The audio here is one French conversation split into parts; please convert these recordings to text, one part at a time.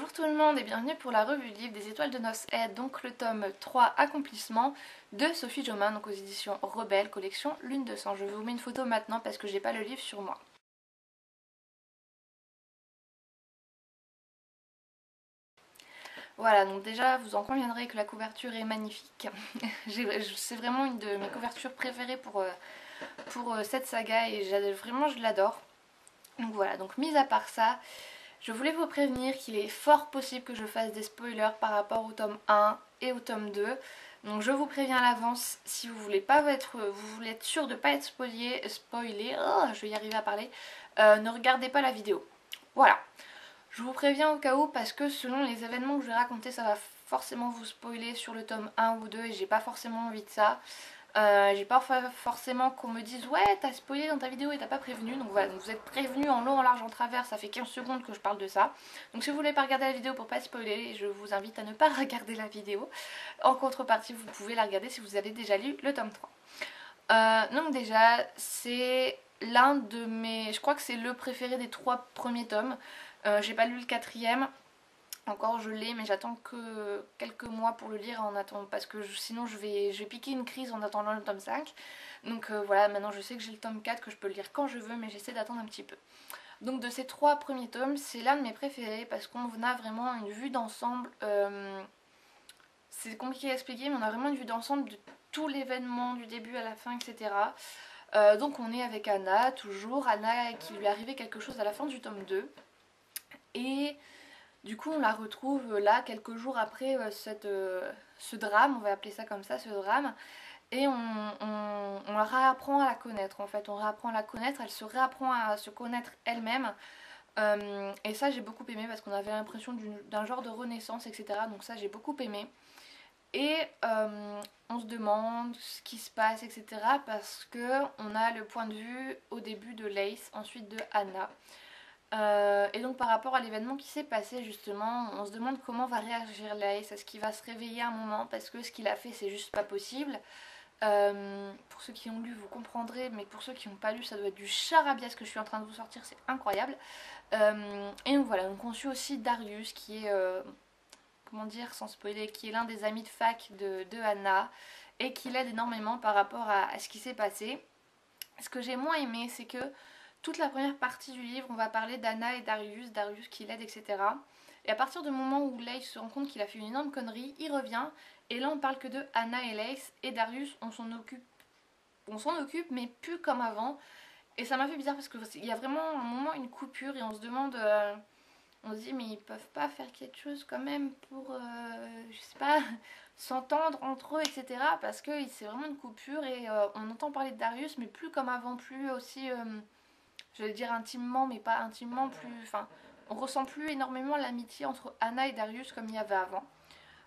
Bonjour tout le monde et bienvenue pour la revue livre des étoiles de noces Aide, donc le tome 3 Accomplissement de Sophie Jomain, donc aux éditions Rebelle, collection Lune de sang. Je vous mets une photo maintenant parce que j'ai pas le livre sur moi. Voilà, donc déjà vous en conviendrez que la couverture est magnifique. C'est vraiment une de mes couvertures préférées pour cette saga et vraiment je l'adore. Donc voilà, donc mis à part ça, je voulais vous prévenir qu'il est fort possible que je fasse des spoilers par rapport au tome 1 et au tome 2. Donc je vous préviens à l'avance, si vous voulez être sûr de ne pas être spoilé, je vais y arriver à parler, ne regardez pas la vidéo. Voilà. Je vous préviens au cas où parce que selon les événements que je vais raconter, ça va forcément vous spoiler sur le tome 1 ou 2 et j'ai pas forcément envie de ça. J'ai pas forcément qu'on me dise ouais t'as spoilé dans ta vidéo et t'as pas prévenu. Donc voilà, donc vous êtes prévenu en long, en large, en travers, ça fait 15 secondes que je parle de ça. Donc si vous voulez pas regarder la vidéo pour pas spoiler, je vous invite à ne pas regarder la vidéo. En contrepartie vous pouvez la regarder si vous avez déjà lu le tome 3. Donc déjà c'est l'un de mes... Je crois que c'est le préféré des 3 premiers tomes. J'ai pas lu le 4ème. Encore je l'ai mais j'attends que quelques mois pour le lire en attendant parce que sinon je vais piquer une crise en attendant le tome 5. Donc voilà, maintenant je sais que j'ai le tome 4 que je peux le lire quand je veux mais j'essaie d'attendre un petit peu. Donc de ces 3 premiers tomes, c'est l'un de mes préférés parce qu'on a vraiment une vue d'ensemble. C'est compliqué à expliquer mais on a vraiment une vue d'ensemble de tout l'événement du début à la fin, etc. Donc on est avec Anna, toujours Anna qui lui est arrivé quelque chose à la fin du tome 2. Et du coup on la retrouve là quelques jours après ce drame, on va appeler ça comme ça, ce drame. Et on la réapprend à la connaître en fait, on réapprend à la connaître, elle se réapprend à se connaître elle-même. Et ça j'ai beaucoup aimé parce qu'on avait l'impression d'un genre de renaissance, etc. Donc ça j'ai beaucoup aimé. Et on se demande ce qui se passe, etc. Parce que on a le point de vue au début de Lace, ensuite de Anna. Et donc par rapport à l'événement qui s'est passé justement, on se demande comment va réagir Lace, est-ce qu'il va se réveiller un moment parce que ce qu'il a fait c'est juste pas possible. Pour ceux qui ont lu vous comprendrez, mais pour ceux qui n'ont pas lu ça doit être du charabia ce que je suis en train de vous sortir, c'est incroyable. Et donc voilà, donc on suit aussi Darius qui est, comment dire sans spoiler, qui est l'un des amis de fac de Anna et qui l'aide énormément par rapport à ce qui s'est passé. Ce que j'ai moins aimé c'est que toute la première partie du livre, on va parler d'Anna et Darius, Darius qui l'aide, etc. Et à partir du moment où Lace se rend compte qu'il a fait une énorme connerie, il revient. Et là, on parle que de Anna et Lace. Et Darius, on s'en occupe. On s'en occupe, mais plus comme avant. Et ça m'a fait bizarre parce qu'il y a vraiment un moment, une coupure. Et on se demande... on se dit, mais ils peuvent pas faire quelque chose quand même pour... je sais pas... s'entendre entre eux, etc. Parce que c'est vraiment une coupure. Et on entend parler de Darius, mais plus comme avant. Plus aussi... je vais dire intimement, mais pas intimement, plus. Enfin, on ressent plus énormément l'amitié entre Anna et Darius comme il y avait avant.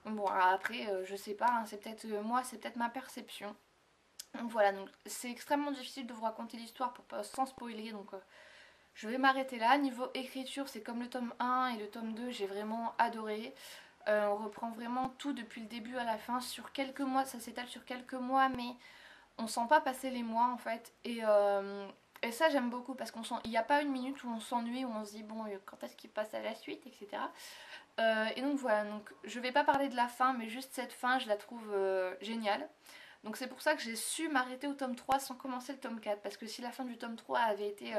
Bon, après, je sais pas, hein, c'est peut-être moi, c'est peut-être ma perception. Donc voilà, donc c'est extrêmement difficile de vous raconter l'histoire sans spoiler, donc je vais m'arrêter là. Niveau écriture, c'est comme le tome 1 et le tome 2, j'ai vraiment adoré. On reprend vraiment tout depuis le début à la fin sur quelques mois, ça s'étale sur quelques mois, mais on sent pas passer les mois en fait. Et ça j'aime beaucoup parce qu'il n'y a pas une minute où on s'ennuie, où on se dit bon quand est-ce qu'il passe à la suite, etc. Et donc voilà, donc je vais pas parler de la fin, mais juste cette fin je la trouve géniale. Donc c'est pour ça que j'ai su m'arrêter au tome 3 sans commencer le tome 4. Parce que si la fin du tome 3 avait été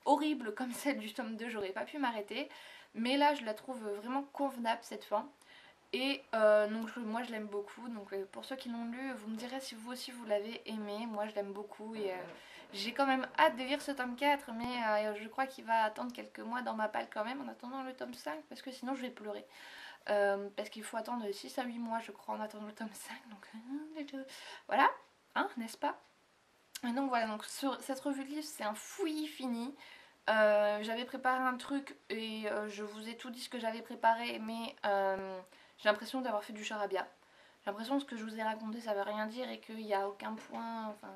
horrible comme celle du tome 2, j'aurais pas pu m'arrêter. Mais là je la trouve vraiment convenable cette fin. Et donc moi je l'aime beaucoup, donc pour ceux qui l'ont lu, vous me direz si vous aussi vous l'avez aimé. Moi je l'aime beaucoup et j'ai quand même hâte de lire ce tome 4, mais je crois qu'il va attendre quelques mois dans ma palle quand même en attendant le tome 5 parce que sinon je vais pleurer. Parce qu'il faut attendre 6 à 8 mois je crois en attendant le tome 5, donc voilà, hein, n'est-ce pas? Et donc voilà, donc cette revue de livre c'est un fouillis fini. J'avais préparé un truc et je vous ai tout dit ce que j'avais préparé, mais j'ai l'impression d'avoir fait du charabia. J'ai l'impression que ce que je vous ai raconté ça veut rien dire et qu'il n'y a aucun point, enfin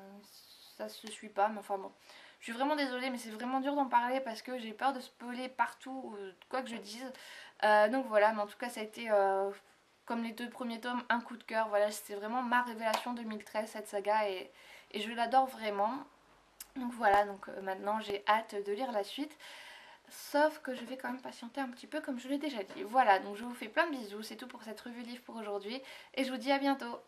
ça se suit pas, mais enfin bon. Je suis vraiment désolée mais c'est vraiment dur d'en parler parce que j'ai peur de spoiler partout, quoi que je dise. Donc voilà, mais en tout cas ça a été, comme les 2 premiers tomes, un coup de cœur. Voilà, c'était vraiment ma révélation 2013 cette saga et je l'adore vraiment. Donc voilà, donc maintenant j'ai hâte de lire la suite. Sauf que je vais quand même patienter un petit peu comme je l'ai déjà dit. Voilà, donc je vous fais plein de bisous, c'est tout pour cette revue livre pour aujourd'hui et je vous dis à bientôt.